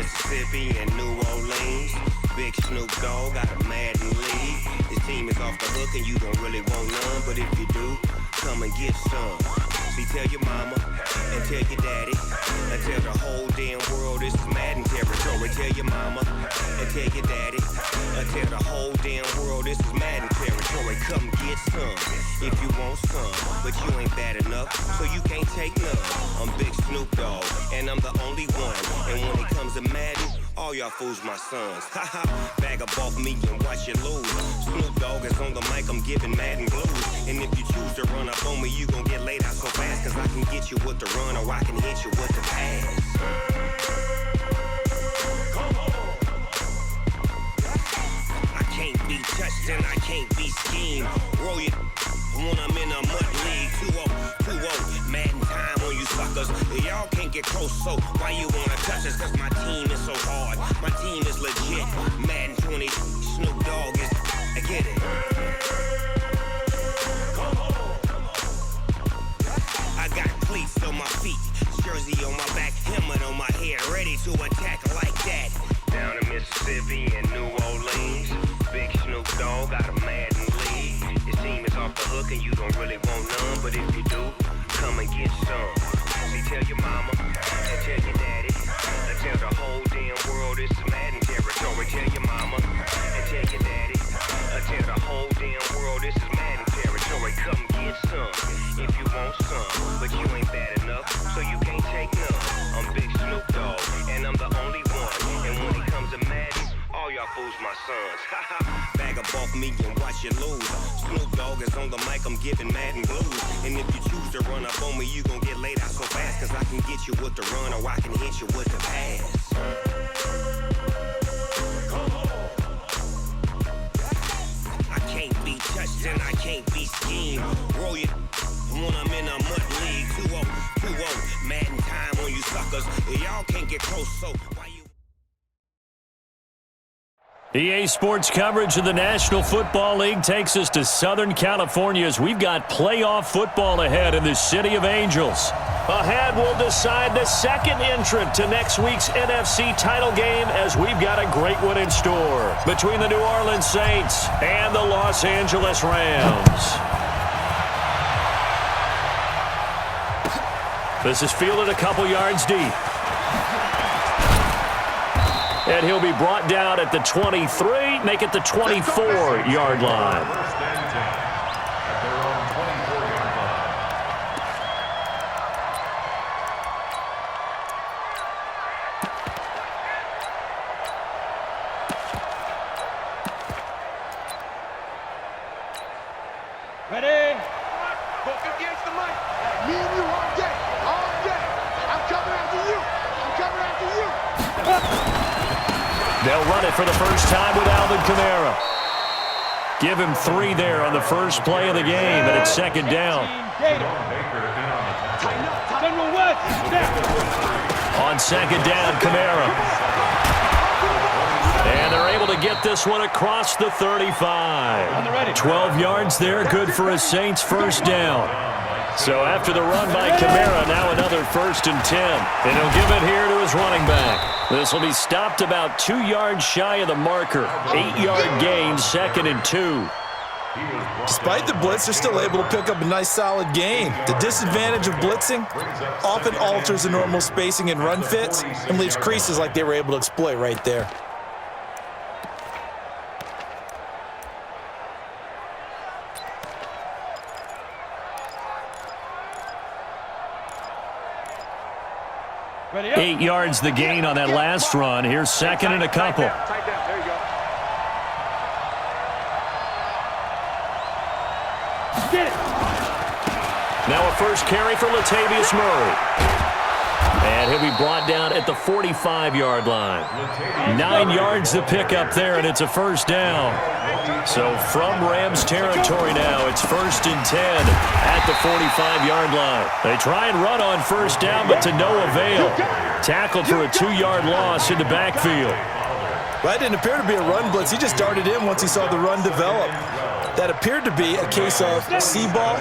Mississippi and New Orleans. Big Snoop Dogg got a Madden league. His team is off the hook and you don't really want none, but if you do, come and get some. See, tell your mama and tell your daddy and tell the whole damn world this is Madden territory. Tell your mama and tell your daddy and tell the whole damn world this is Madden territory. Come get some if you want some, but you ain't bad enough, so you can't take none. I'm Big Snoop Dogg and I'm the only one, and when it comes to Madden, all y'all fools my sons. Haha, bag up off me and watch you lose. Snoop Dogg is on the mic, I'm giving Madden blues. And if you choose to run up on me, you gon' get laid out so fast, cause I can get you with the run or I can hit you with the pass. I can't be touched and I can't be schemed. Roll you when I'm in a mud league. 2-0, Madden time on you suckers. Y'all can't get close, so why you wanna touch us? Cause my team is so hard, my team is legit. Madden 20, Snoop Dogg is, I get it. I got cleats on my feet, jersey on my back, helmet on my head, ready to attack like that. Down in Mississippi and New Orleans, Big Snoop Dogg got a Madden league. His team is off the hook and you don't really want none, but if you do, come and get some. See, tell your mama and tell your daddy and tell the whole damn world this is Madden territory. Tell your mama and tell your daddy and tell the whole damn world this is Madden territory. Come get some if you want some, but you ain't bad enough, so you can't take none. I'm Big Snoop Dogg and I'm the only one, and when it comes to Madden, all y'all fools my sons. Bag up off me and watch you lose. Snoop Dogg is on the mic, I'm giving Madden blues. And if you choose to run up on me, you gon' get laid out so fast, cause I can get you with the run or I can hit you with the pass. I can't be touched and I can't be schemed. Roll you when I'm in a mud league. 2-0, Madden time on you suckers. Y'all can't get close, so why you... EA Sports coverage of the National Football League takes us to Southern California as we've got playoff football ahead in the City of Angels. Ahead, we'll decide the second entrant to next week's NFC title game as we've got a great one in store between the New Orleans Saints and the Los Angeles Rams. This is fielded a couple yards deep. And he'll be brought down at the 23, make it the 24-yard line. Ready? Book against the mic. Me and you all day. All day. I'm coming after you. I'm coming after you. They'll run it for the first time with Alvin Kamara. Give him 3 there on the first play of the game, and it's second down. On second down, Kamara. And they're able to get this one across the 35. 12 yards there, good for a Saints first down. So after the run by Kamara, now another 1st and 10. And he'll give it here to his running back. This will be stopped about 2 yards shy of the marker. 8-yard gain, 2nd and 2. Despite the blitz, they're still able to pick up a nice solid gain. The disadvantage of blitzing often alters the normal spacing and run fits and leaves creases like they were able to exploit right there. Ready up. 8 yards the gain on that last run. Here's 2nd and a couple. Tight down. There you go. Get it. Now a first carry for Latavius Murray. And he'll be brought down at the 45-yard line. 9 yards to pick up there, and it's a first down. So from Rams territory now, it's 1st and 10 at the 45-yard line. They try and run on first down, but to no avail. Tackled for a 2-yard loss in the backfield. Well, that didn't appear to be a run blitz. He just darted in once he saw the run develop. That appeared to be a case of see ball,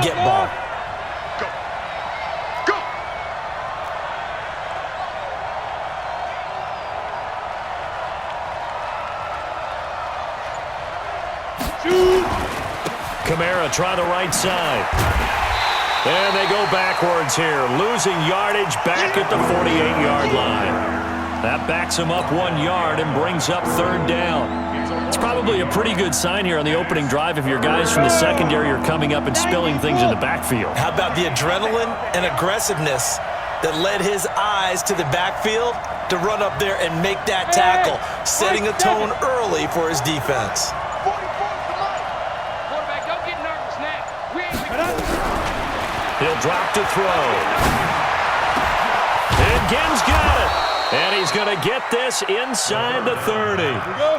get ball. Kamara try the right side. And they go backwards here, losing yardage back at the 48-yard line. That backs them up 1 yard and brings up third down. It's probably a pretty good sign here on the opening drive if your guys from the secondary are coming up and spilling things in the backfield. How about the adrenaline and aggressiveness that led his eyes to the backfield to run up there and make that tackle, setting a tone early for his defense. Quarterback, don't get nervous now. He'll drop to throw. And Gibbs got it. And he's going to get this inside the 30.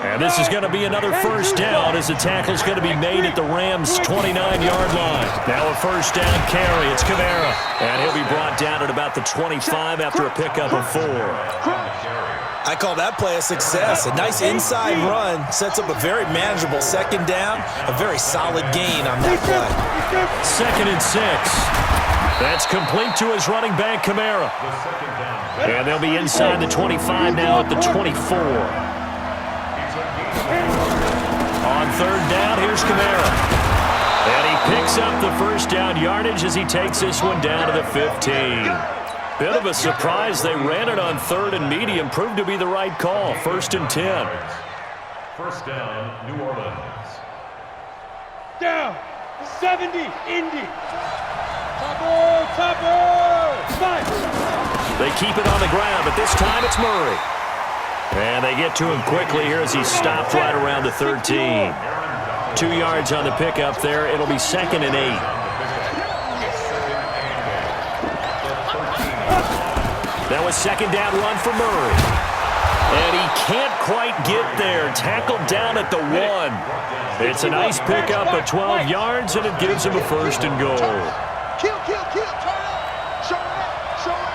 And this is going to be another first down as the tackle's going to be made at the Rams' 29-yard line. Now a first down carry. It's Kamara. And he'll be brought down at about the 25 after a pickup of 4. I call that play a success. A nice inside run sets up a very manageable second down, a very solid gain on that play. 2nd and 6. That's complete to his running back, Kamara. And they'll be inside the 25 now at the 24. On third down, here's Kamara. And he picks up the first down yardage as he takes this one down to the 15. Bit of a surprise. They ran it on 3rd and medium. Proved to be the right call. 1st and 10. First down, New Orleans. Down. 70. Indy. Topper. Fight. They keep it on the ground, but this time it's Murray. And they get to him quickly here as he's stopped right around the 13. 2 yards on the pickup there. It'll be 2nd and 8. That was second down run for Murray. And he can't quite get there. Tackled down at the 1. It's a nice pickup of 12 yards, and it gives him a 1st and goal. Kill. Turn up. Show it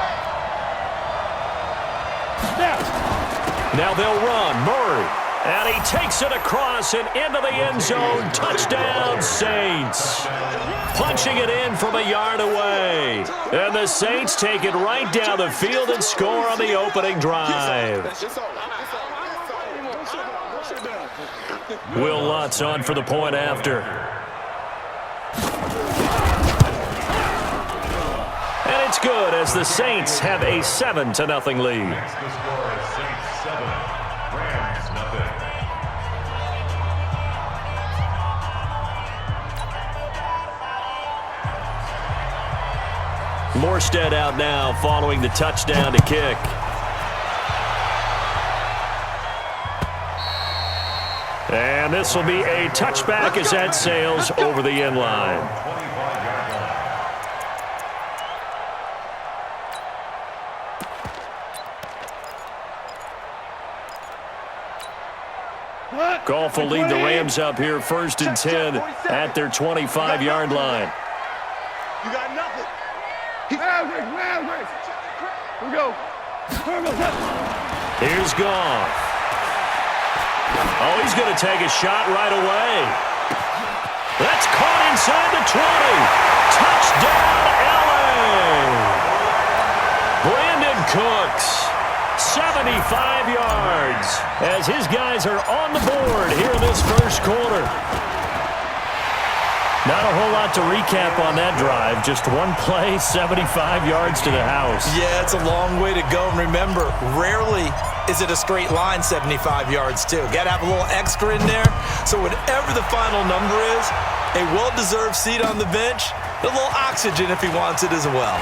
up. Now they'll run. Murray. And he takes it across and into the end zone. Touchdown, Saints. Punching it in from a yard away. And the Saints take it right down the field and score on the opening drive. Will Lutz on for the point after. And it's good as the Saints have a 7-0 lead. Next the score is Saints 7, Rams nothing. Morstead out now following the touchdown to kick. And this will be a touchback as that sails over the end line. 25-yard line. Goff will lead the Rams up here 1st and 10 at their 25-yard line. You got nothing. Here we go. Here's Goff. Oh, he's going to take a shot right away. That's caught inside the 20. Touchdown, LA. Brandon Cooks, 75 yards, as his guys are on the board here in this first quarter. Not a whole lot to recap on that drive. Just one play, 75 yards to the house. Yeah, it's a long way to go. And remember, rarely is it a straight line 75 yards, too. Got to have a little extra in there. So whatever the final number is, a well-deserved seat on the bench, a little oxygen if he wants it as well.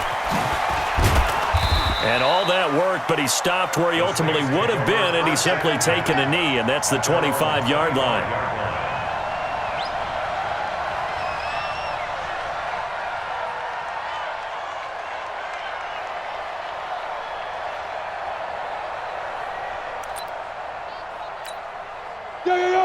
And all that work, but he stopped where he ultimately would have been, and he's simply taken a knee, and that's the 25-yard line.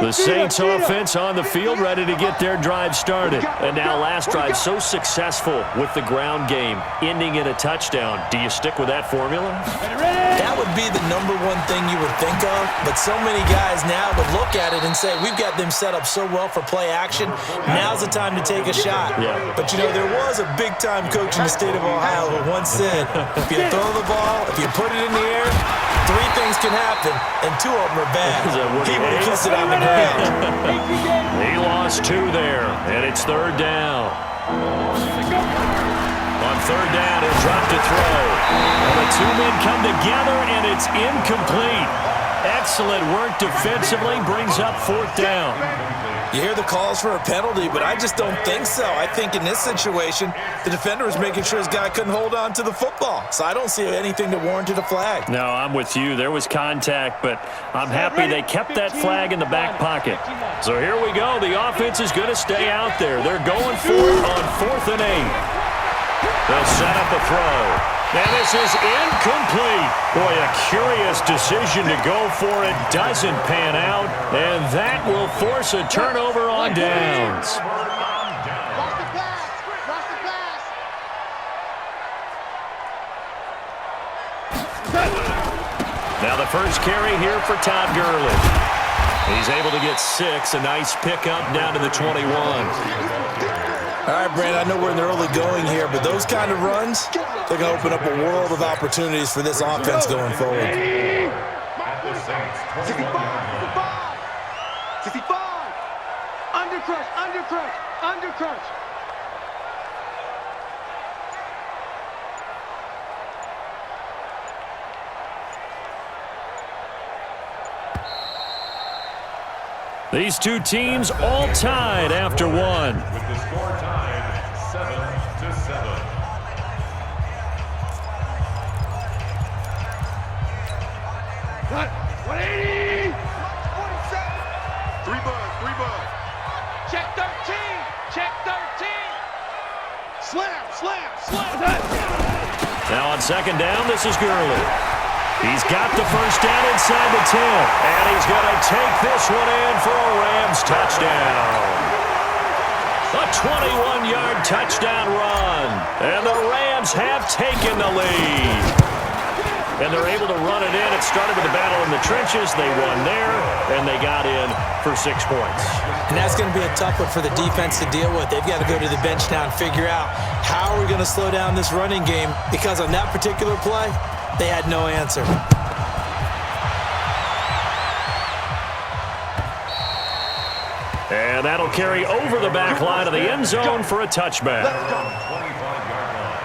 The Saints offense on the field, ready to get their drive started. And now last drive so successful with the ground game, ending in a touchdown. Do you stick with that formula? That would be the number one thing you would think of, but so many guys now would look at it and say, we've got them set up so well for play action, now's the time to take a shot. Yeah. But, you know, there was a big-time coach in the state of Ohio who once said, if you throw the ball, if you put it in the air, three things can happen, and two of them are bad. He would have kissed it on the ground. He lost two there, and it's third down. On third down, he'll drop to throw. And the two men come together, and it's incomplete. Excellent work defensively, brings up fourth down. You hear the calls for a penalty, but I just don't think so. I think in this situation, the defender was making sure his guy couldn't hold on to the football. So I don't see anything that warranted a flag. No, I'm with you. There was contact, but I'm happy they kept that flag in the back pocket. So here we go. The offense is going to stay out there. They're going for it on 4th and 8. They'll set up a throw. And this is incomplete. Boy, a curious decision to go for it. Doesn't pan out. And that will force a turnover on downs. Watch the pass. Watch the pass. Now the first carry here for Todd Gurley. He's able to get 6. A nice pickup down to the 21. All right, Brandon, I know we're in the early going here, but those kind of runs, they're going to open up a world of opportunities for this offense going forward. 65, 65. Undercrush, undercrush, undercrush. These two teams all tied after one. With the score tied 7-7. Cut. 180. 47. Three bud. Check 13. Check 13. Slam. Now on second down, this is Gurley. He's got the first down inside the 10. And he's going to take this one in for a Rams touchdown. A 21-yard touchdown run. And the Rams have taken the lead. And they're able to run it in. It started with a battle in the trenches. They won there, and they got in for 6 points. And that's going to be a tough one for the defense to deal with. They've got to go to the bench now and figure out how are we going to slow down this running game, because on that particular play, they had no answer. And that'll carry over the back line of the end zone for a touchback. 25-yard line.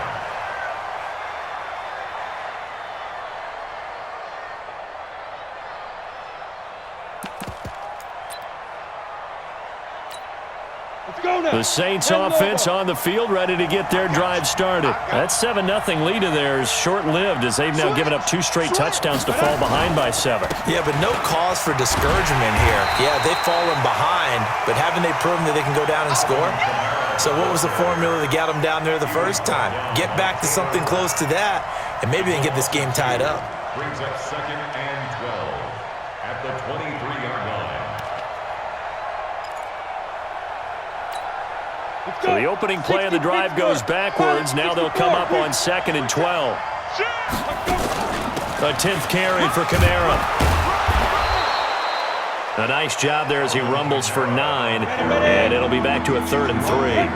The Saints offense on the field, ready to get their drive started. That 7-0 lead of theirs short-lived, as they've now given up 2 straight touchdowns to fall behind by 7. Yeah, but no cause for discouragement here. Yeah, they've fallen behind, but haven't they proven that they can go down and score? So what was the formula that got them down there the first time? Get back to something close to that, and maybe they can get this game tied up. Brings up 2nd and 12 at the 23-yard line. So the opening play of the drive goes backwards. Now they'll come up on 2nd and 12. A 10th carry for Kamara. A nice job there as he rumbles for 9, and it'll be back to a 3rd and 3.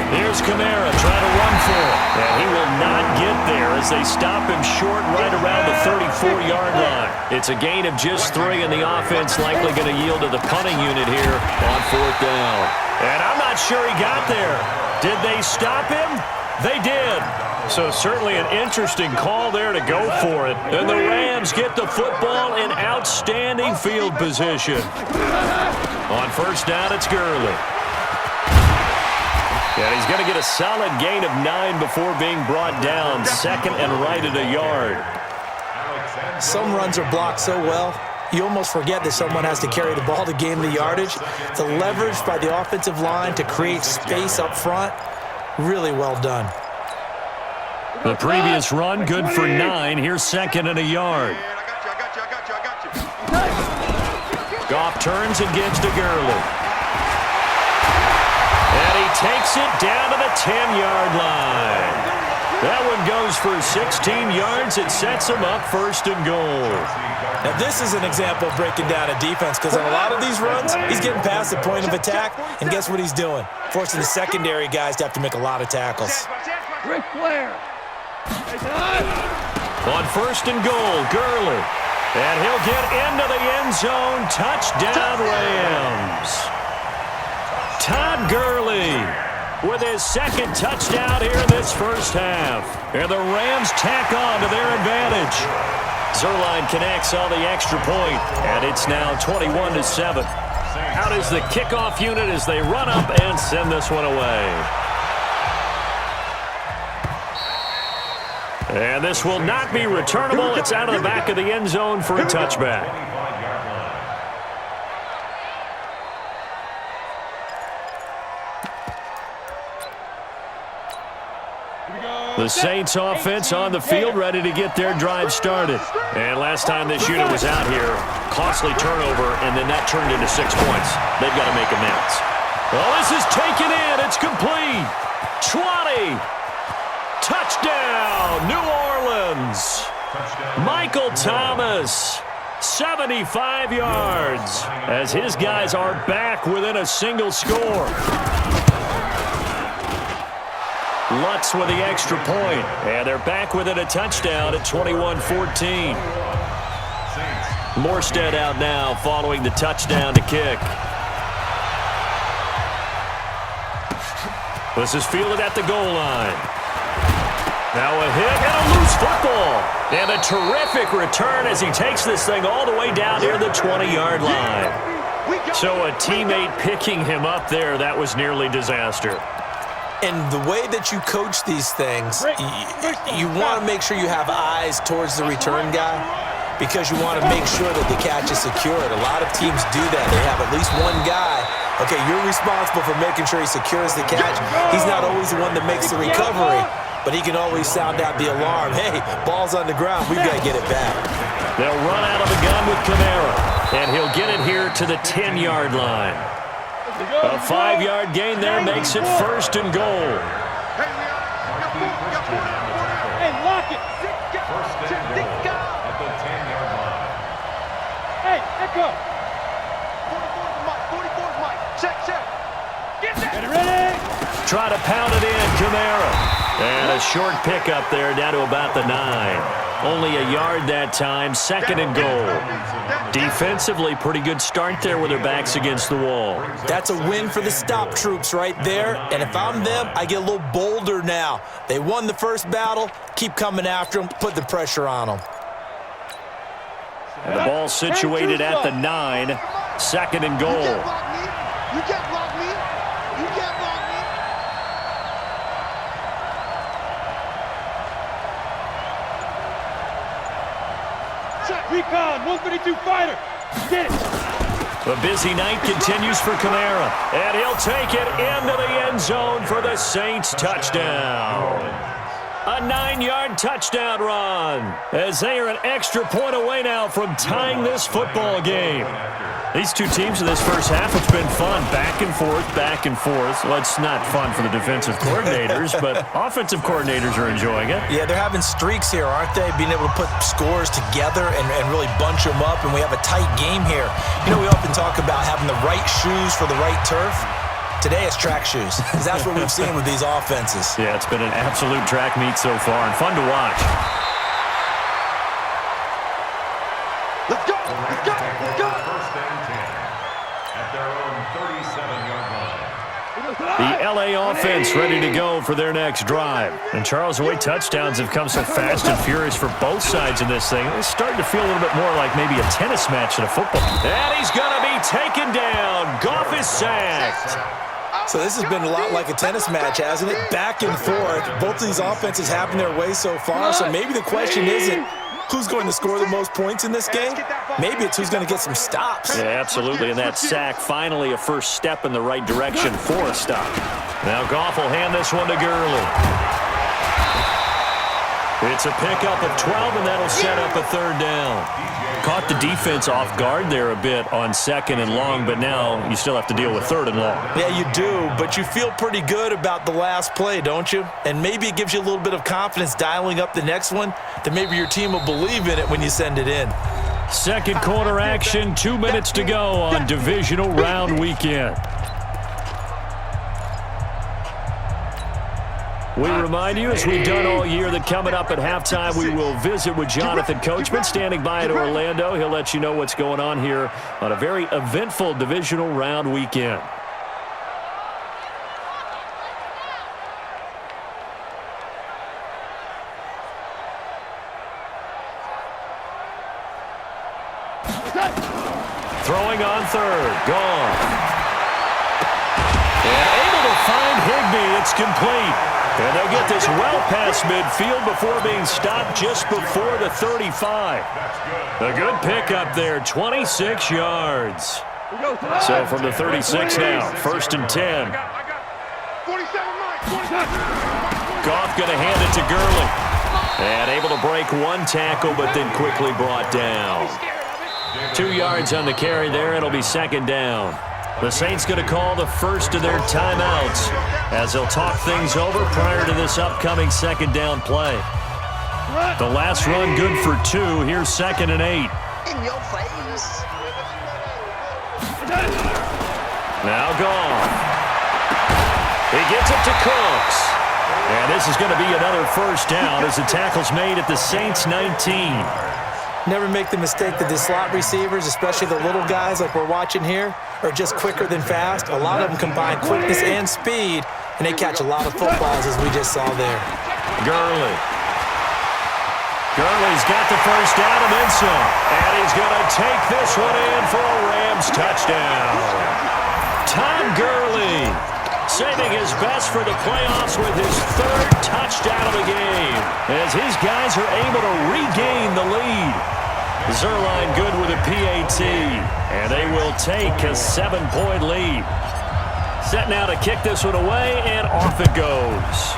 Here's Kamara trying to run for it, and he will not get there as they stop him short right around the 34-yard line. It's a gain of just 3, and the offense likely going to yield to the punting unit here on 4th down. And I'm not sure he got there. Did they stop him? They did. So certainly an interesting call there to go for it. And the Rams get the football in outstanding field position. On 1st down, it's Gurley. And he's going to get a solid gain of 9 before being brought down. 2nd and right at a yard. Some runs are blocked so well, you almost forget that someone has to carry the ball to gain the yardage. The leverage by the offensive line to create space up front, really well done. The previous run, good for 9. Here's 2nd and a yard. I got you. Goff turns and gives to Gurley. And he takes it down to the 10-yard line. That one goes for 16 yards. It sets him up 1st and goal. Now, this is an example of breaking down a defense, because on a lot of these runs, he's getting past the point of attack, and guess what he's doing? Forcing the secondary guys to have to make a lot of tackles. Ric Flair. On first and goal, Gurley. And he'll get into the end zone. Touchdown, Rams. Todd Gurley with his second touchdown here in this first half. And the Rams tack on to their advantage. Zerline connects on the extra point, and it's now 21-7. Out is the kickoff unit as they run up and send this one away. And this will not be returnable. It's out of the back of the end zone for a touchback. The Saints offense on the field, ready to get their drive started. And last time this unit was out here, costly turnover, and then that turned into 6 points. They've got to make amends. Well, this is taken in. It's complete. 20. Touchdown, New Orleans. Michael Thomas, 75 yards, as his guys are back within a single score. Lutz with the extra point, and they're back within a touchdown at 21-14. Morstead out now following the touchdown to kick. This is fielded at the goal line. Now a hit and a loose football. And a terrific return as he takes this thing all the way down near the 20-yard line. So a teammate picking him up there, that was nearly disaster. And the way that you coach these things, you want to make sure you have eyes towards the return guy because you want to make sure that the catch is secured. A lot of teams do that. They have at least one guy. Okay, you're responsible for making sure he secures the catch. He's not always the one that makes the recovery, but he can always sound out the alarm. Hey, ball's on the ground. We've got to get it back. They'll run out of the gun with Kamara, and he'll get it here to the 10-yard line. A 5-yard gain there makes it first and goal. Hey, lock it. First and goal at the 10-yard line. Hey, echo. 44's Mike. Check. Get that. Get it ready. Try to pound it in, Kamara. And a short pickup there down to about the 9. Only a yard that time, second and goal. Defensively, pretty good start there with their backs against the wall. That's a win for the stop troops right there. And if I'm them, I get a little bolder now. They won the first battle. Keep coming after them. Put the pressure on them. And the ball situated at the 9. Second and goal. You can't block me. You can't block me. Recon, 152 fighter. Get it. The busy night continues for Kamara. And he'll take it into the end zone for the Saints touchdown. A 9-yard touchdown run as they are an extra point away now from tying this football game. These two teams in this first half, it's been fun. Back and forth, back and forth. Well, it's not fun for the defensive coordinators, but offensive coordinators are enjoying it. Yeah, they're having streaks here, aren't they? Being able to put scores together and really bunch them up, and we have a tight game here. You know, we often talk about having the right shoes for the right turf. Today it's track shoes, because that's what we've seen with these offenses. Yeah, it's been an absolute track meet so far, and fun to watch. Let's go. Let's go. Let's go. First and 10 at their own 37-yard line. The L.A. offense ready to go for their next drive. And Charles, the way touchdowns have come so fast and furious for both sides in this thing, it's starting to feel a little bit more like maybe a tennis match than a football. And he's going to be taken down. Goff is sacked. So this has been a lot like a tennis match, hasn't it? Back and forth. Both of these offenses having their way so far. So maybe the question isn't who's going to score the most points in this game. Maybe it's who's going to get some stops. Yeah, absolutely. And that sack, finally a first step in the right direction for a stop. Now Goff will hand this one to Gurley. It's a pickup of 12, and that'll set up a third down. Caught the defense off guard there a bit on second and long, but now you still have to deal with third and long. Yeah, you do, but you feel pretty good about the last play, don't you? And maybe it gives you a little bit of confidence dialing up the next one, that maybe your team will believe in it when you send it in. Second quarter action, 2 minutes to go on divisional round weekend. We remind you, as we've done all year, that coming up at halftime, we will visit with Jonathan Coachman, standing by in Orlando. He'll let you know what's going on here on a very eventful divisional round weekend. Throwing on third. Gone. And able to find Higbee. It's complete. And they'll get this well past midfield before being stopped just before the 35. A good pickup there, 26 yards. So from the 36 now, 1st and 10. Goff going to hand it to Gurley. And able to break one tackle, but then quickly brought down. 2 yards on the carry there. It'll be 2nd down. The Saints going to call the first of their timeouts as they'll talk things over prior to this upcoming 2nd down play. The last run good for 2. Here's 2nd and 8. In your face. Now Goff. He gets it to Cooks. And this is going to be another 1st down as the tackle's made at the Saints 19. Never make the mistake that the slot receivers, especially the little guys like we're watching here, are just quicker than fast. A lot of them combine quickness and speed, and they catch a lot of footballs, as we just saw there. Gurley. Gurley's got the 1st down and then some. And he's going to take this one in for a Rams touchdown. Tom Gurley saving his best for the playoffs with his 3rd touchdown of the game as his guys are able to regain the lead. Zerline good with a PAT, and they will take a 7-point lead. Set now to kick this one away, and off it goes.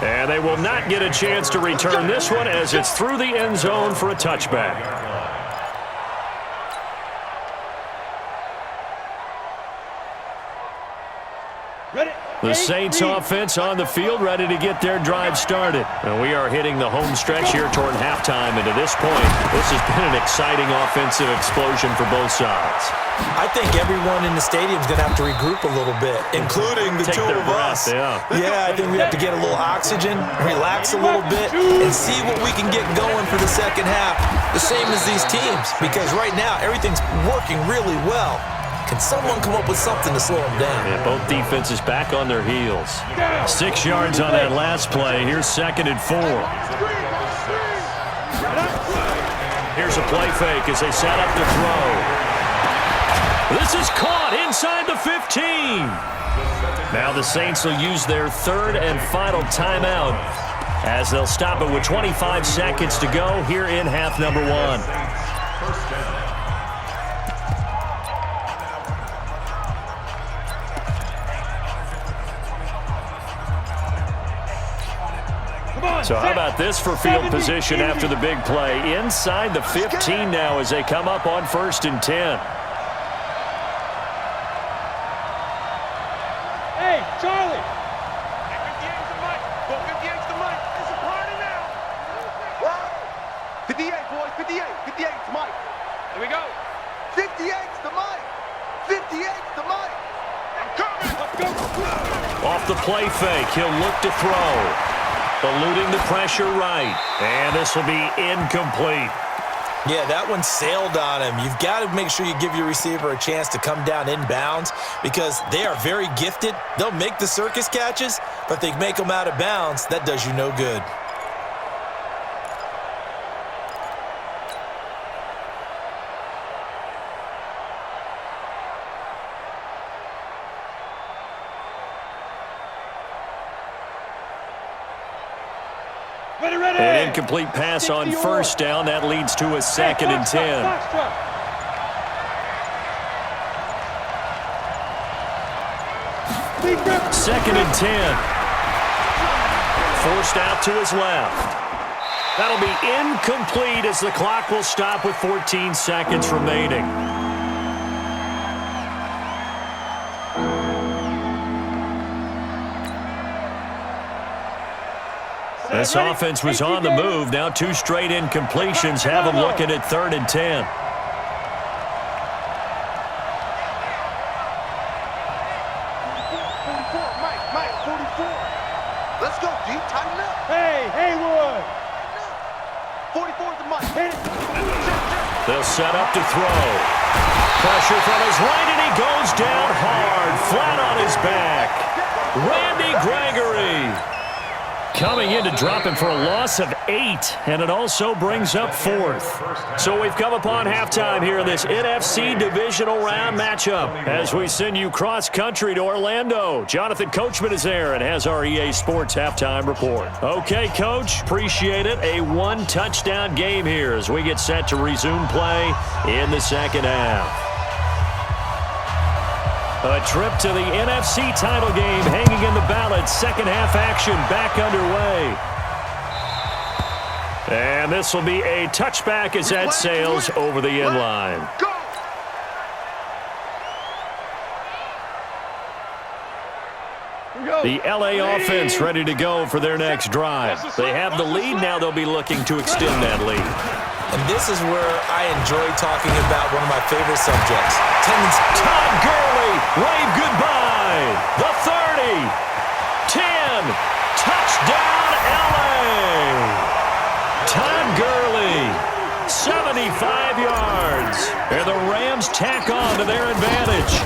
And they will not get a chance to return this one as it's through the end zone for a touchback. The Saints offense on the field, ready to get their drive started. And we are hitting the home stretch here toward halftime. And to this point, this has been an exciting offensive explosion for both sides. I think everyone in the stadium is going to have to regroup a little bit, including the two of us. Yeah, I think we have to get a little oxygen, relax a little bit, and see what we can get going for the 2nd half. The same as these teams, because right now everything's working really well. Can someone come up with something to slow them down? Yeah, both defenses back on their heels. 6 yards on that last play. Here's 2nd and 4. Here's a play fake as they set up to throw. This is caught inside the 15. Now the Saints will use their 3rd and final timeout as they'll stop it with 25 seconds to go here in half number 1. So how about this for field position after the big play? Inside the 15 now as they come up on 1st and 10. Hey, Charlie. 58's the mic. 58's the mic. It's a party now. 58, boys. 58. 58's the mic. Here we go. 58's the mic. 58's the mic. I'm coming. Let's go. Off the play fake, he'll look to throw. Eluding the pressure right. And this will be incomplete. Yeah, that one sailed on him. You've got to make sure you give your receiver a chance to come down inbounds because they are very gifted. They'll make the circus catches, but they make them out of bounds. That does you no good. An incomplete pass on 1st down. That leads to a 2nd and 10. 2nd and 10. Forced out to his left. That'll be incomplete as the clock will stop with 14 seconds remaining. This offense was on the move. Now 2 straight incompletions have them looking at 3rd and 10. go, G. Tighten up. Hey, Haywood. 44 is the mic. Hit it. They'll set up to throw. Pressure from his right, and he goes down hard, flat on his back. Randy Gregory coming in to drop him for a loss of 8, and it also brings up 4th. So we've come upon halftime here in this NFC divisional round matchup as we send you cross-country to Orlando. Jonathan Coachman is there and has our EA Sports halftime report. Okay, Coach, appreciate it. A one-touchdown game here as we get set to resume play in the second half. A trip to the NFC title game hanging in the balance. Second half action back underway. And this will be a touchback as that sails over the end line. The LA offense ready to go for their next drive. They have the lead. Now they'll be looking to extend that lead. And this is where I enjoy talking about one of my favorite subjects. Todd Gurley, wave goodbye. The 30, 10, touchdown LA. Todd Gurley, 75 yards. And the Rams tack on to their advantage.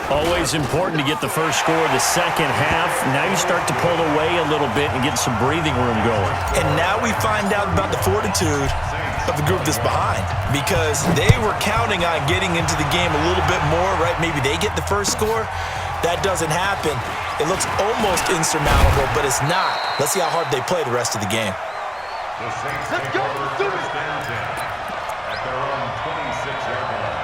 Always important to get the first score of the second half. Now you start to pull away a little bit and get some breathing room going. And now we find out about the fortitude of the group that's behind, because they were counting on getting into the game a little bit more, right? Maybe they get the first score. That doesn't happen. It looks almost insurmountable, but it's not. Let's see how hard they play the rest of the game. Let's go. Let's do it. At their own 26-yard line.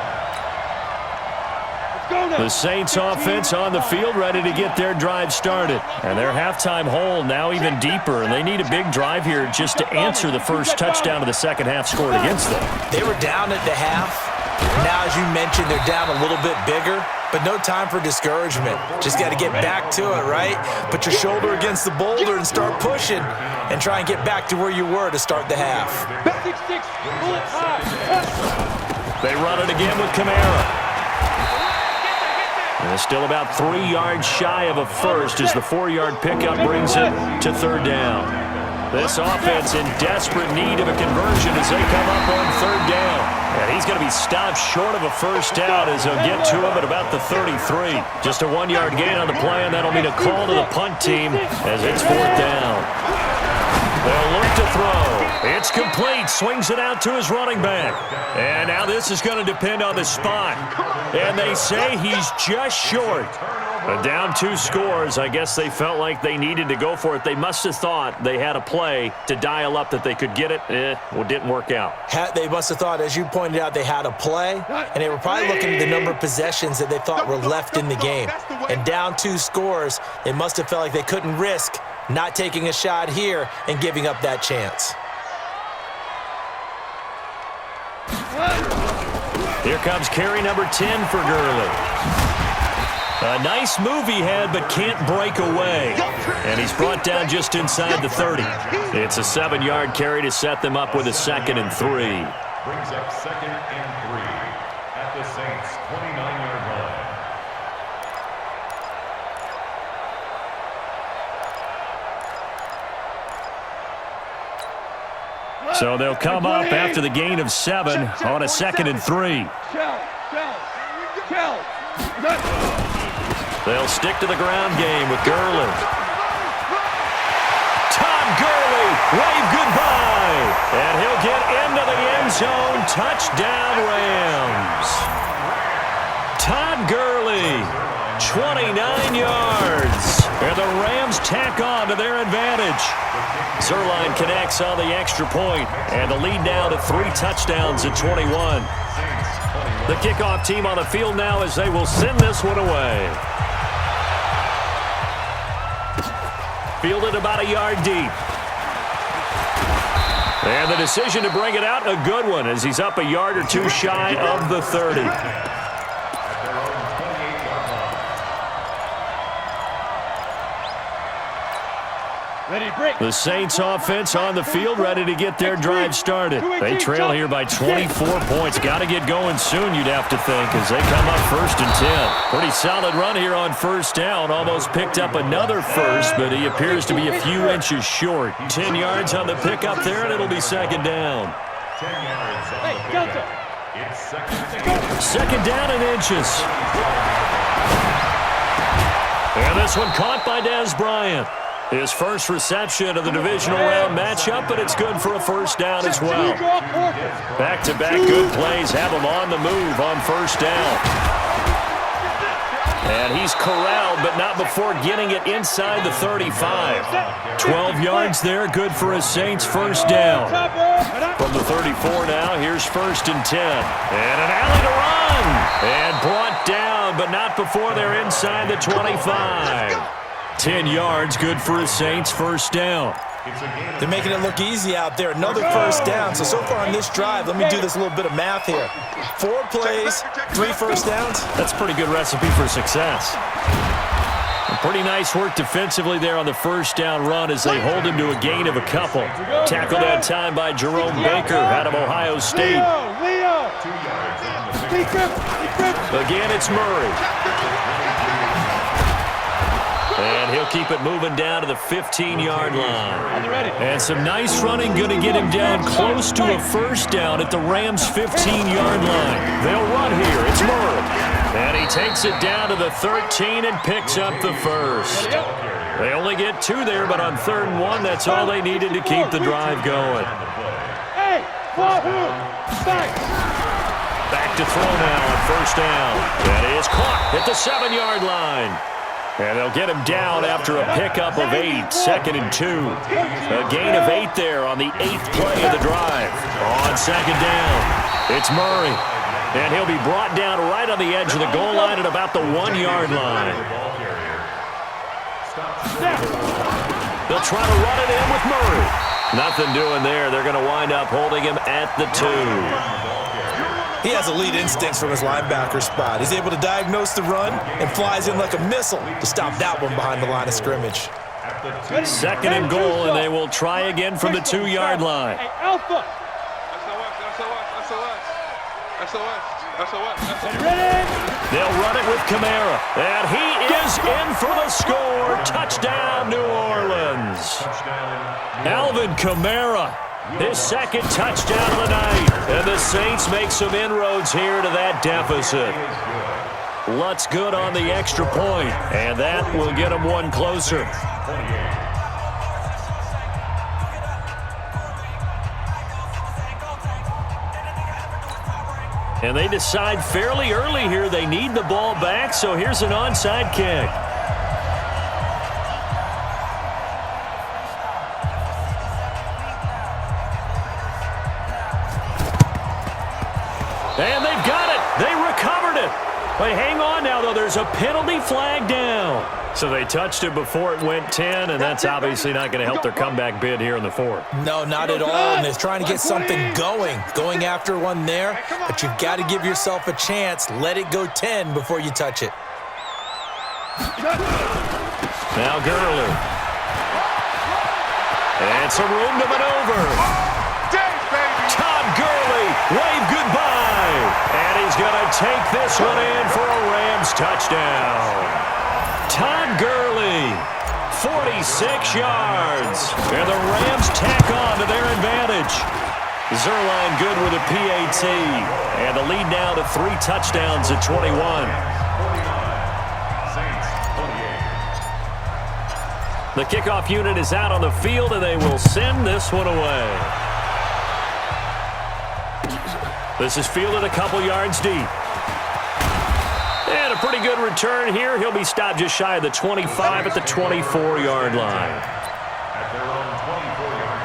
The Saints offense on the field ready to get their drive started. And their halftime hole now even deeper. And they need a big drive here just to answer the first touchdown of the second half scored against them. They were down at the half. Now, as you mentioned, they're down a little bit bigger. But no time for discouragement. Just got to get back to it, right? Put your shoulder against the boulder and start pushing. And try and get back to where you were to start the half. They run it again with Kamara. And it's still about 3 yards shy of a first as the 4-yard pickup brings it to third down. This offense in desperate need of a conversion as they come up on third down. And he's going to be stopped short of a first down as they'll get to him at about the 33. Just a 1-yard gain on the play, and that'll mean a call to the punt team as it's fourth down. They'll look to throw. It's complete. Swings it out to his running back. And now this is going to depend on the spot. And they say he's just short. But down 2 scores, I guess they felt like they needed to go for it. They must have thought they had a play to dial up that they could get it. Well, it didn't work out. They must have thought, as you pointed out, they had a play. And they were probably looking at the number of possessions that they thought were left in the game. And down 2 scores, they must have felt like they couldn't risk not taking a shot here and giving up that chance. Here comes carry number 10 for Gurley. A nice move he had, but can't break away. And he's brought down just inside the 30. It's a 7-yard carry to set them up with a 2nd and 3. Brings up 2nd and 3 at the Saints' 29-yard line. So they'll come up after the gain of 7 on a 2nd and 3. They'll stick to the ground game with Gurley. Todd Gurley, wave goodbye. And he'll get into the end zone. Touchdown Rams. Todd Gurley, 29 yards. And the Rams tack on to their advantage. Zerline connects on the extra point, and the lead now to 3 touchdowns at 21. The kickoff team on the field now as they will send this one away. Fielded about a yard deep. And the decision to bring it out, a good one, as he's up a yard or 2 shy of the 30. The Saints offense on the field, ready to get their drive started. They trail here by 24 points. Got to get going soon, you'd have to think, as they come up 1st and 10. Pretty solid run here on 1st down. Almost picked up another first, but he appears to be a few inches short. 10 yards on the pickup there, and it'll be 2nd down. 10 yards on the pickup. It's 2nd down and inches. And this one caught by Dez Bryant. His first reception of the divisional round matchup, but it's good for a 1st down as well. Back-to-back good plays have him on the move on 1st down. And he's corralled, but not before getting it inside the 35. 12 yards there, good for a Saints 1st down. From the 34 now, here's 1st and 10. And an alley to run. And brought down, but not before they're inside the 25. 10 yards, good for a Saints 1st down. They're making it look easy out there. Another 1st down. So far on this drive, let me do this little bit of math here. 4 plays, 3 1st downs. That's a pretty good recipe for success. Pretty nice work defensively there on the 1st down run as they hold him to a gain of a couple. Tackled that time by Jerome Baker out of Ohio State. Again, it's Murray. And he'll keep it moving down to the 15-yard line. And some nice running, going to get him down close to a 1st down at the Rams' 15-yard line. They'll run here. It's Murray. And he takes it down to the 13 and picks up the 1st. They only get 2 there, but on 3rd and 1, that's all they needed to keep the drive going. Back to throw now on 1st down. That is caught at the 7-yard line. And they'll get him down after a pickup of 8, 2nd and 2. A gain of 8 there on the 8th play of the drive. On 2nd down, it's Murray. And he'll be brought down right on the edge of the goal line at about the 1-yard line. They'll try to run it in with Murray. Nothing doing there. They're going to wind up holding him at the 2. He has elite instincts from his linebacker spot. He's able to diagnose the run and flies in like a missile to stop that one behind the line of scrimmage. 2nd and goal, and they will try again from the 2-yard line. They'll run it with Kamara, and he is in for the score. Touchdown, New Orleans. Alvin Kamara. His 2nd touchdown of the night. And the Saints make some inroads here to that deficit. Lutz good on the extra point, and that will get them one closer. And they decide fairly early here they need the ball back, so here's an onside kick. And they've got it. They recovered it. But hang on now, though. There's a penalty flag down. So they touched it before it went 10, and that's obviously not going to help their comeback bid here in the 4th. No, not at all. And they're trying to get something going after one there. But you've got to give yourself a chance. Let it go 10 before you touch it. Now Gurley. And some room to maneuver. Todd Gurley, wave goodbye. And he's going to take this one in for a Rams touchdown. Todd Gurley, 46 yards. And the Rams tack on to their advantage. Zerline good with a PAT. And the lead now to 3 touchdowns at 21. The kickoff unit is out on the field, and they will send this one away. This is fielded a couple yards deep. And a pretty good return here. He'll be stopped just shy of the 25 at the 24-yard line. At their own 24-yard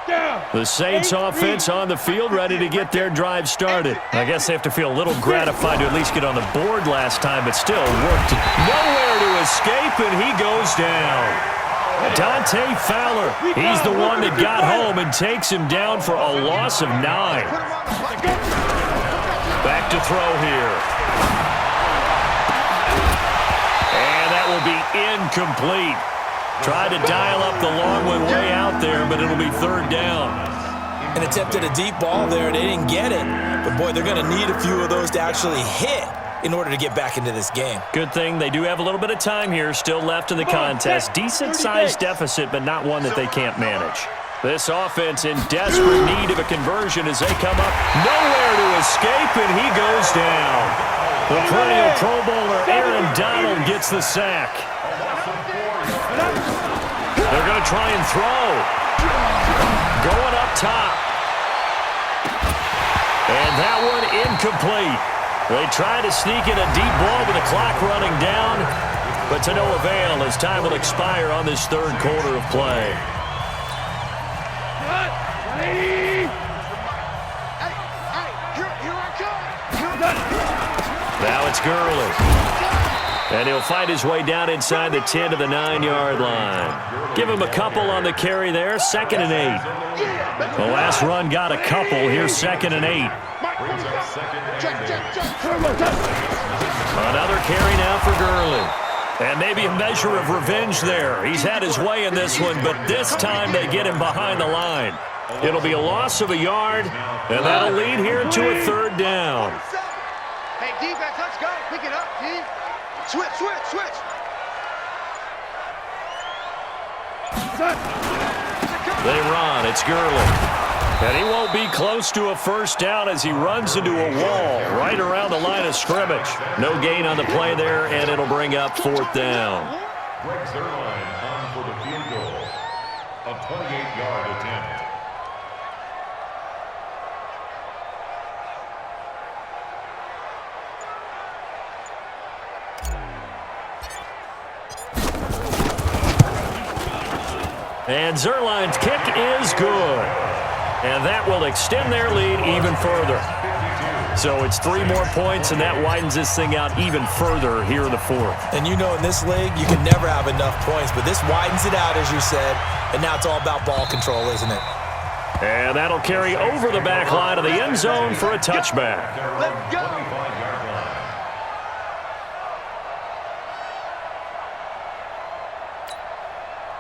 line. The Saints offense on the field, ready to get their drive started. I guess they have to feel a little gratified to at least get on the board last time, but still worked nowhere to escape, and he goes down. Dante Fowler, he's the one that got home and takes him down for a loss of 9. Back to throw here. And that will be incomplete. Tried to dial up the long one way out there, but it'll be third down. And attempted a deep ball there. They didn't get it. But, boy, they're going to need a few of those to actually hit in order to get back into this game. Good thing they do have a little bit of time here still left in the contest. Decent-sized deficit, but not one that they can't manage. This offense in desperate need of a conversion as they come up. Nowhere to escape, and he goes down. The perennial Pro Bowler Aaron Donald gets the sack. They're going to try and throw. Going up top. And that one incomplete. They try to sneak in a deep ball with the clock running down, but to no avail as time will expire on this third quarter of play. Now it's Gurley. And he'll find his way down inside the 10 to the 9-yard line. Give him a couple on the carry there, 2nd and 8. The last run got a couple. Here's 2nd and 8. Another carry now for Gurley. And maybe a measure of revenge there. He's had his way in this one, but this time they get him behind the line. It'll be a loss of a yard, and that'll lead here to a third down. Hey, defense, let's go. Pick it up, D. Switch, switch, switch. They run. It's Gurley. And he won't be close to a first down as he runs into a wall right around the line of scrimmage. No gain on the play there, and it'll bring up 4th down. Greg Zuerlein on for the field goal. A 28-yard attempt. And Zuerlein's kick is good. And that will extend their lead even further. So it's 3 more points, and that widens this thing out even further here in the 4th. And you know in this league, you can never have enough points, but this widens it out, as you said, and now it's all about ball control, isn't it? And that'll carry over the back line of the end zone for a touchback. Let's go.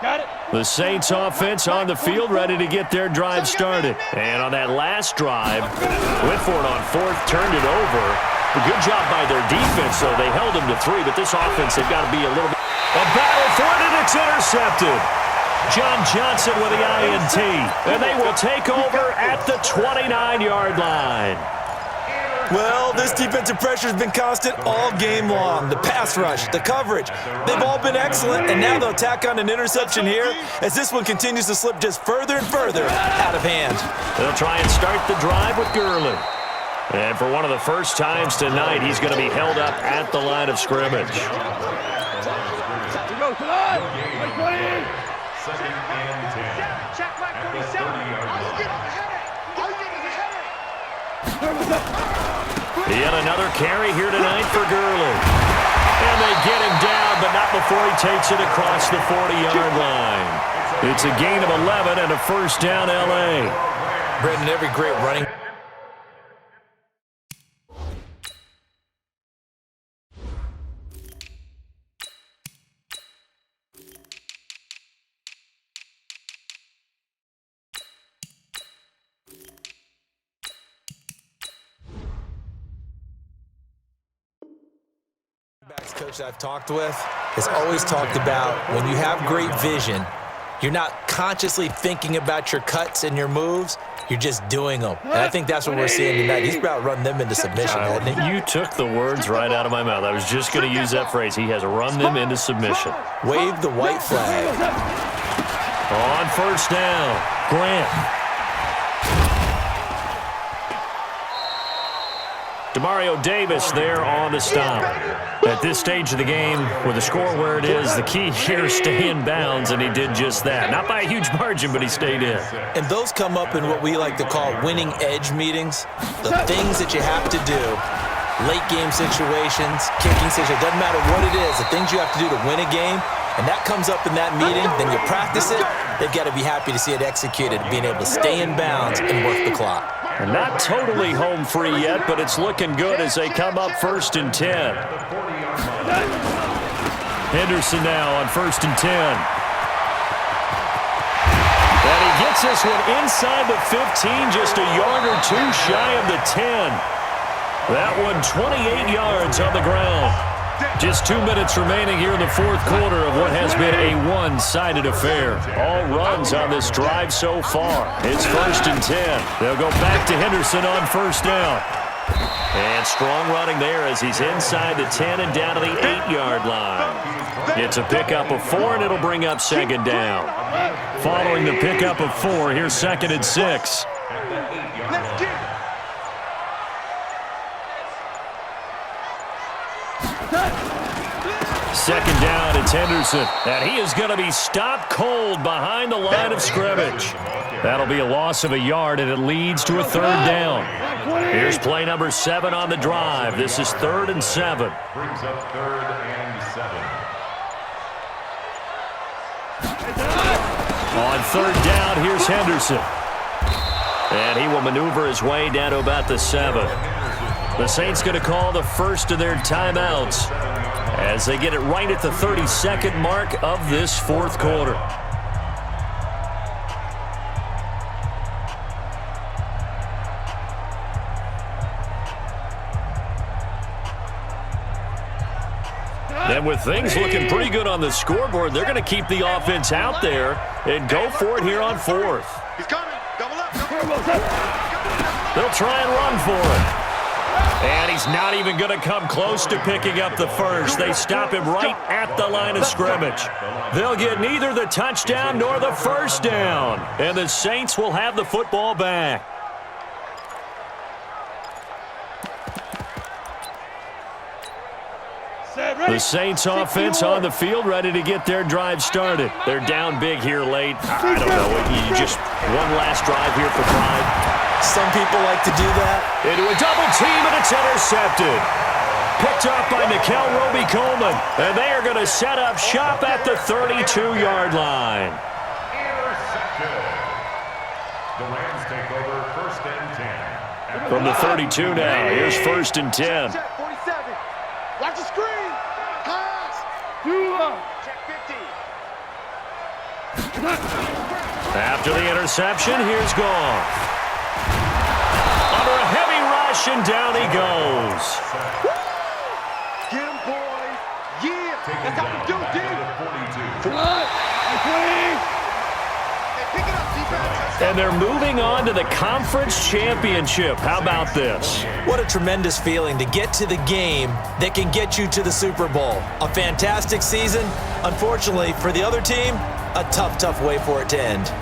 Got it. The Saints offense on the field, ready to get their drive started. And on that last drive, went for it on 4th, turned it over. A good job by their defense, though. They held them to 3, but this offense, they've got to be a little bit. A battle for it, and it's intercepted. John Johnson with the INT. And they will take over at the 29-yard line. Well, this defensive pressure has been constant all game long. The pass rush, the coverage, they've all been excellent, and now they'll tack on an interception here as this one continues to slip just further and further out of hand. They'll try and start the drive with Gurley. And for one of the first times tonight, he's going to be held up at the line of scrimmage. Yet another carry here tonight for Gurley. And they get him down, but not before he takes it across the 40-yard line. It's a gain of 11 and a first down, L.A. Brendan, every great running. Coach I've talked with has always talked about when you have great vision, you're not consciously thinking about your cuts and your moves, you're just doing them. And I think that's what we're seeing tonight. He's about to run them into submission, hasn't he? You took the words right out of my mouth. I was just going to use that phrase. He has run them into submission. Wave the white flag. On first down, Grant. Demario Davis there on the stop. At this stage of the game, with the score where it is, the key here is stay in bounds, and he did just that. Not by a huge margin, but he stayed in. And those come up in what we like to call winning edge meetings. The things that you have to do, late game situations, kicking situations, doesn't matter what it is, the things you have to do to win a game, and that comes up in that meeting, then you practice it, they've got to be happy to see it executed, being able to stay in bounds and work the clock. And not totally home free yet, but it's looking good as they come up 1st and 10. Henderson now on 1st and 10. And he gets this one inside the 15, just a yard or two shy of the 10. That one 28 yards on the ground. Just 2 minutes remaining here in the fourth quarter of what has been a one-sided affair. All runs on this drive so far. It's 1st and 10. They'll go back to Henderson on 1st down. And strong running there as he's inside the 10 and down to the 8-yard line. It's a pickup of 4, and it'll bring up 2nd down. Following the pickup of 4, here's 2nd and 6. Second down, it's Henderson. And he is going to be stopped cold behind the line of scrimmage. That'll be a loss of a yard, and it leads to a 3rd down. Here's play number 7 on the drive. This is 3rd and 7. Brings up 3rd and 7. On 3rd down, here's Henderson. And he will maneuver his way down to about the 7. The Saints going to call the first of their timeouts as they get it right at the 32nd mark of this fourth quarter. And with things looking pretty good on the scoreboard, they're going to keep the offense out there and go for it here on 4th. He's coming. Double up. They'll try and run for it. And he's not even going to come close to picking up the first. They stop him right at the line of scrimmage. They'll get neither the touchdown nor the first down. And the Saints will have the football back. The Saints offense on the field ready to get their drive started. They're down big here late. I don't know. You just one last drive here for pride. Some people like to do that. Into a double team, and it's intercepted. Picked up by Nickel Roby-Coleman. And they are going to set up shop at the 32-yard line. Intercepted. The Rams take over 1st and 10. From the 32 now, here's 1st and 10. Check 47. Watch the screen. Pass. Check 50. After the interception, here's Goff. Under a heavy rush, and down he goes. Get him, boys. Yeah. That's how we do, dude. 42. Hey, pick it up, defense. And they're moving on to the conference championship. How about this? What a tremendous feeling to get to the game that can get you to the Super Bowl. A fantastic season. Unfortunately, for the other team, a tough, tough way for it to end.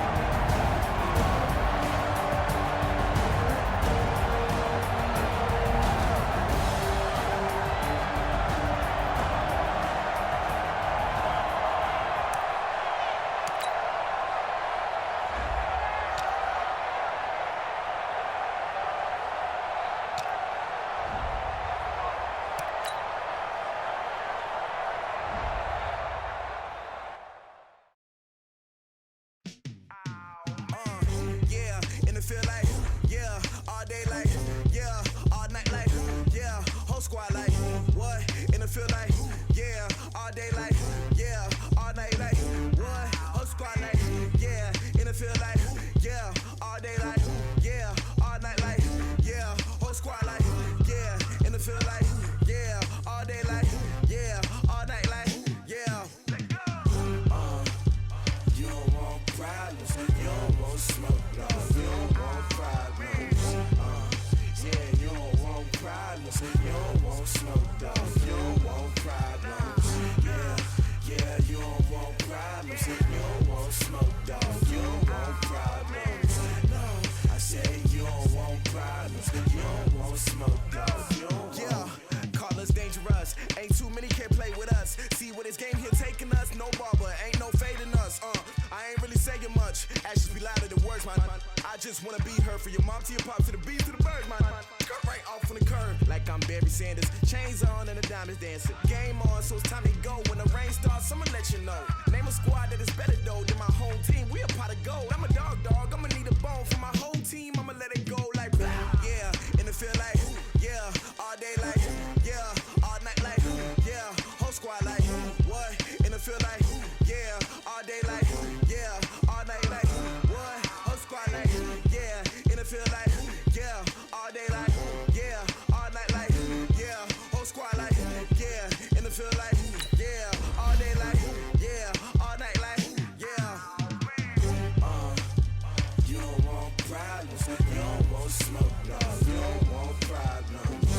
I'm a dog, I'ma need a bone for my whole team. I'ma let it go like it feel like, yeah, all day like, yeah, all night like, yeah, whole squad like, what? And it feel like, yeah, all day like, yeah, all night like, what? Whole squad like, yeah, and it feel like, yeah, all day like, yeah, all night like, yeah, whole squad like, yeah, and it feel like, yeah, all day like, yeah, all night like, yeah. You don't want problems, you don't want smoke, no, you don't want problems.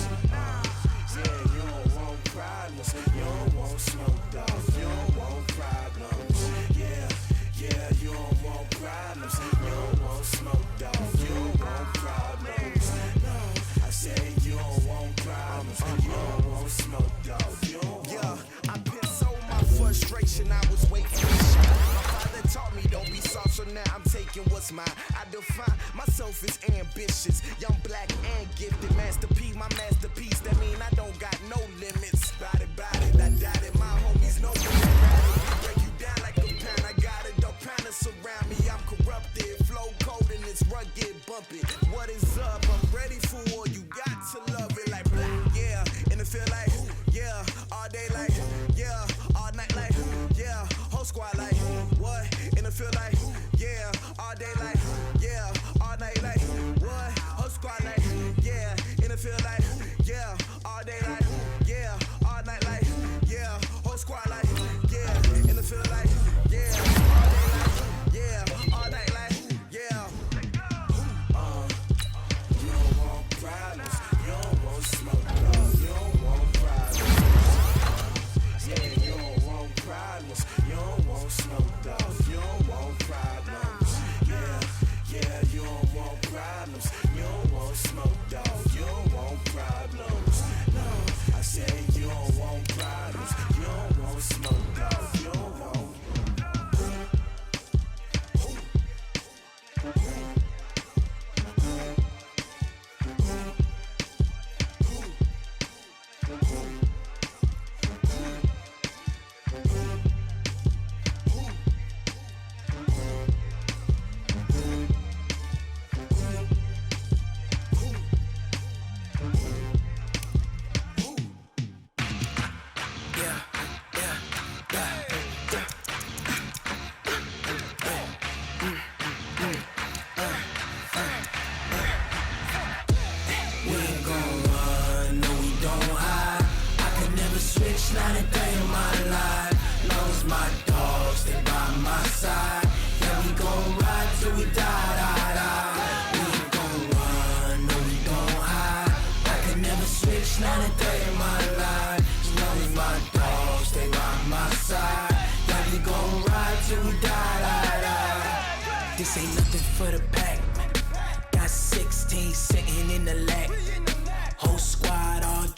Yeah, you don't want problems, you don't want smoke, dog, you don't want problems. Yeah, yeah, you don't want problems, you don't want smoke, dog, you don't want problems. No, I say you don't want problems, you don't want smoke, dog, you don't want. Yeah, I pissed so my frustration, I was waiting to shine. My father taught me don't be soft, so now I'm taking what's mine. I define myself as ambitious, young, black, and gifted. Masterpiece, my masterpiece. That mean I don't got no limits. Bout it, I doubt it. My homies know me. Break you down like a pound. I got it, don't pound to surround me. I'm corrupted, flow cold and it's rugged, bumpy. What is up? I'm ready for war. You got to love it like black, yeah. And it feel like, yeah, all day like, yeah, all night like, yeah, whole squad like, what? And it feel like, yeah, all day like, yeah, all night like, what? Whole squad like, yeah, and it feel like, yeah, all day like, yeah, all night like, yeah, whole squad like, yeah, and it feel like, yeah, all day like, yeah, all night like, yeah. You don't want problems, you don't want smoke, no, you don't want problems. Yeah, you don't want problems, you don't want smoke, dog, you don't want problems. Yeah, yeah, you don't want problems, you don't want smoke, dog, you don't want problems. No, I say you don't want problems, you don't want smoke, dog, you don't want. This ain't nothing for the pack. Got 16 sitting in the lag. Whole squad all dressed.